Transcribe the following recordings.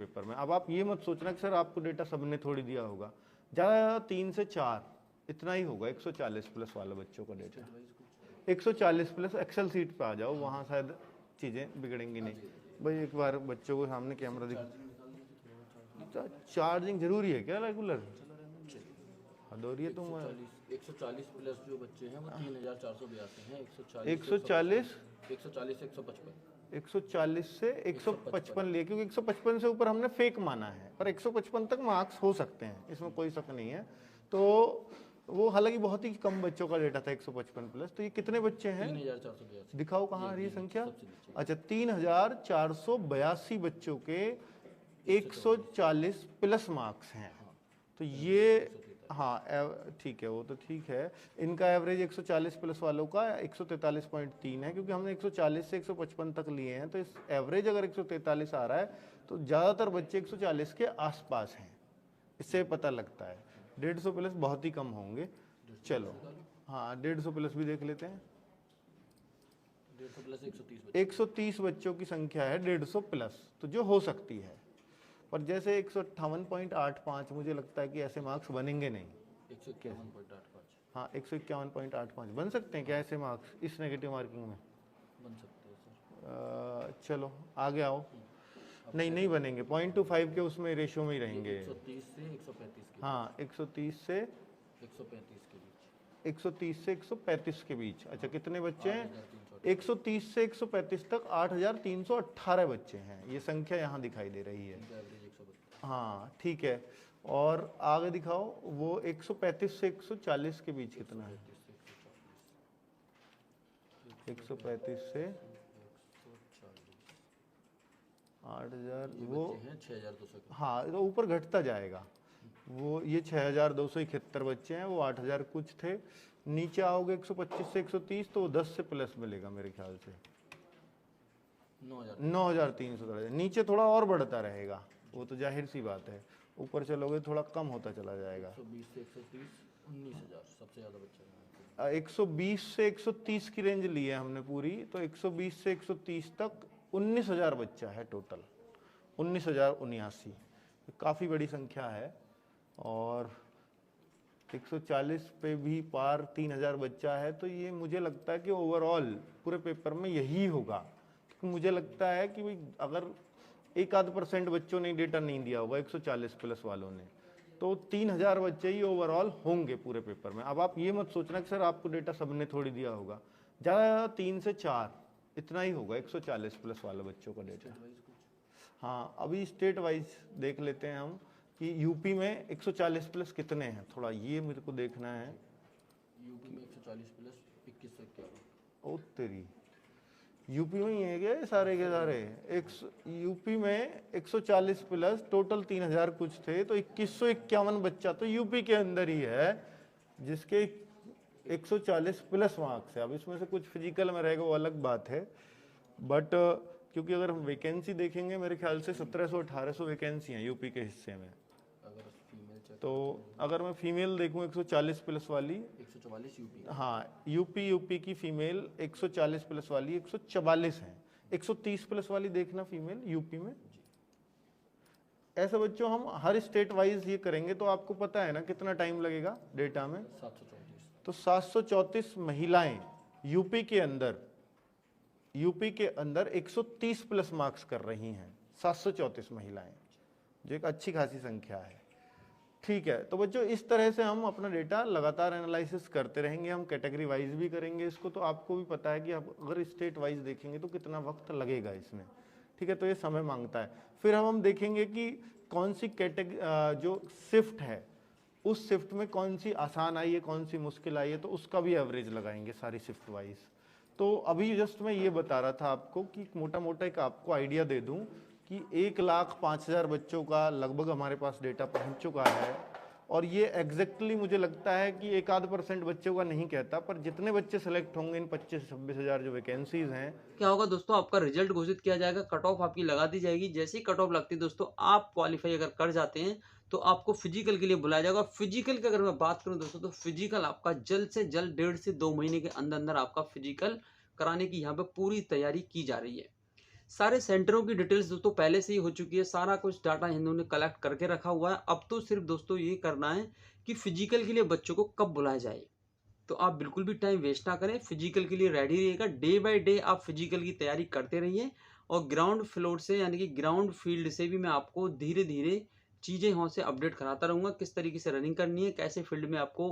Paper में। अब आप ये मत सोचना कि सर आपको डेटा सबने थोड़ी दिया होगा, ज़्यादा 3 से 4 इतना ही होगा 140 प्लस वाले बच्चों का डेटा। 140 प्लस एक्सेल सीट पे आ जाओ, वहाँ शायद चीज़ें बिगड़ेंगी नहीं। भाई एक बार बच्चों को सामने कैमरा दिखा। चार्जिंग जरूरी है क्या रेगुलर? हद हो रही है तुम। 140 प्लस जो बच्चे हैं वो 3482 हैं। 140 140 155 140 से 155 लिए, क्योंकि 155 से ऊपर हमने फेक माना है, पर 155 तक मार्क्स हो सकते हैं, इसमें कोई शक नहीं है। तो वो हालांकि बहुत ही कम बच्चों का डेटा था 155 प्लस। तो ये कितने बच्चे हैं 3482 दिखाओ कहाँ आ रही है संख्या? सबसे नीचे। अच्छा 3482 बच्चों के 140 प्लस मार्क्स हैं। तो ये हाँ ठीक है, वो तो ठीक है। इनका एवरेज 140 प्लस वालों का 143.3 है, क्योंकि हमने 140 से 155 तक लिए हैं। तो इस एवरेज अगर 143 आ रहा है तो ज़्यादातर बच्चे 140 के आसपास हैं, इससे पता लगता है। 150 प्लस बहुत ही कम होंगे। चलो हाँ 150 प्लस भी देख लेते हैं। 150 प्लस 130 बच्चों की संख्या है 150 प्लस, तो जो हो सकती है। पर जैसे 158.85 मुझे लगता है कि ऐसे मार्क्स बनेंगे नहीं। 151.85 हाँ 151.85 बन सकते हैं क्या ऐसे मार्क्स इस नेगेटिव मार्किंग में? बन सकते हैं सर। चलो आगे आओ। नहीं बनेंगे, 0.25 के उसमें रेशियो में ही रहेंगे। 130 से 135 के हाँ 130 से 135 के बीच। 130 से 135 के बीच। अच्छा कितने बच्चे हैं? 8318 130 से 135 तक 8318 बच्चे हैं, ये संख्या यहाँ दिखाई दे रही है। एवरेज 132। हाँ ठीक है। और आगे दिखाओ वो 135 से 140 के बीच कितना है? 135 से 8000 वो 6200। हाँ तो ऊपर घटता जाएगा। वो ये 6271 बच्चे हैं, वो 8000 कुछ थे। नीचे आओगे 125 से 130 तो 10 से प्लस मिलेगा मेरे ख्याल से 9300। नीचे थोड़ा और बढ़ता रहेगा, वो तो जाहिर सी बात है। ऊपर चलोगे थोड़ा कम होता चला जाएगा। 120 से 130 19000 सबसे ज़्यादा बच्चे हैं। 120 से 130 की रेंज ली है हमने पूरी, तो 120 से 130 तक 19000 बच्चा है टोटल, 19079। काफ़ी बड़ी संख्या है। और 140 पे भी पार 3000 बच्चा है। तो ये मुझे लगता है कि ओवरऑल पूरे पेपर में यही होगा, क्योंकि मुझे लगता है कि भाई अगर 1-8% बच्चों ने डेटा नहीं दिया होगा 140 प्लस वालों ने, तो 3000 बच्चे ही ओवरऑल होंगे पूरे पेपर में। अब आप ये मत सोचना कि सर आपको डेटा सबने थोड़ी दिया होगा, ज़्यादा 3 से 4 इतना ही होगा 140 प्लस वाले बच्चों का डेटा। हाँ अभी स्टेट वाइज देख लेते हैं हम कि यूपी में 140 प्लस कितने हैं, थोड़ा ये मेरे को देखना है। यूपी में 140 प्लस 21 से 51। ओ तेरी, यूपी में ही है क्या ये सारे के सारे? यूपी में 140 प्लस टोटल 3000 कुछ थे, तो 2151 बच्चा तो यूपी के अंदर ही है जिसके 140 प्लस मार्क्स है। अब इसमें से कुछ फिजिकल में रहेगा वो अलग बात है, बट क्योंकि अगर हम वैकेंसी देखेंगे मेरे ख्याल से 1700-1800 वैकेंसी हैं यूपी के हिस्से में। अगर फीमेल तो अगर मैं फीमेल देखूं 140 प्लस वाली 144 यूपी। हाँ यूपी की फीमेल 140 प्लस वाली 144 हैं। 130 प्लस वाली देखना फीमेल यूपी में। ऐसे बच्चों हम हर स्टेट वाइज ये करेंगे तो आपको पता है ना कितना टाइम लगेगा डेटा में। 734। तो 734 महिलाएं यूपी के अंदर 130 प्लस मार्क्स कर रही हैं। 734 महिलाएं, जो एक अच्छी खासी संख्या है। ठीक है, तो बच्चों इस तरह से हम अपना डेटा लगातार एनालिसिस करते रहेंगे। हम कैटेगरी वाइज भी करेंगे इसको, तो आपको भी पता है कि आप अगर स्टेट वाइज देखेंगे तो कितना वक्त लगेगा इसमें। ठीक है, तो ये समय मांगता है। फिर हम देखेंगे कि कौन सी कैटेगरी जो शिफ्ट है उस शिफ्ट में कौन सी आसान आई है, कौन सी मुश्किल आई है, तो उसका भी एवरेज लगाएंगे सारी शिफ्ट वाइज। तो अभी जस्ट मैं ये बता रहा था आपको कि मोटा मोटा एक आपको आइडिया दे दूं कि 1,05,000 बच्चों का लगभग हमारे पास डेटा पहुंच चुका है। और ये एग्जैक्टली मुझे लगता है कि 1-8% बच्चों का नहीं कहता, पर जितने बच्चे सेलेक्ट होंगे इन 25 से 26,000 जो वैकेंसीज हैं, क्या होगा दोस्तों, आपका रिजल्ट घोषित किया जाएगा, कट ऑफ आपकी लगा दी जाएगी। जैसे ही कट ऑफ लगती है दोस्तों, आप क्वालिफाई अगर कर जाते हैं तो आपको फिजिकल के लिए बुलाया जाएगा। फिजिकल की अगर मैं बात करूं दोस्तों, तो फिजिकल आपका जल्द से जल्द 1.5 से 2 महीने के अंदर अंदर आपका फिजिकल कराने की यहाँ पे पूरी तैयारी की जा रही है। सारे सेंटरों की डिटेल्स दोस्तों पहले से ही हो चुकी है, सारा कुछ डाटा इन्होंने कलेक्ट करके रखा हुआ है। अब तो सिर्फ दोस्तों ये करना है कि फिजिकल के लिए बच्चों को कब बुलाया जाए। तो आप बिल्कुल भी टाइम वेस्ट ना करें, फिजिकल के लिए रेडी रहिएगा। डे बाय डे आप फिजिकल की तैयारी करते रहिए और ग्राउंड फ्लोर से यानी कि ग्राउंड फील्ड से भी मैं आपको धीरे धीरे चीज़ें यहाँ से अपडेट कराता रहूँगा, किस तरीके से रनिंग करनी है, कैसे फील्ड में आपको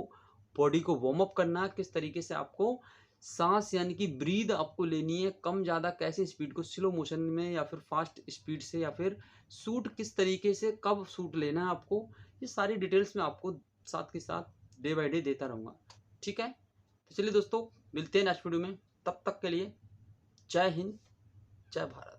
बॉडी को वार्म अप करना है, किस तरीके से आपको सांस यानी कि ब्रीद आपको लेनी है कम ज़्यादा, कैसे स्पीड को स्लो मोशन में या फिर फास्ट स्पीड से, या फिर सूट किस तरीके से कब सूट लेना है आपको, ये सारी डिटेल्स मैं आपको साथ के साथ डे बाय डे देता रहूँगा। ठीक है, तो चलिए दोस्तों मिलते हैं नेक्स्ट वीडियो में, तब तक के लिए जय हिंद जय भारत।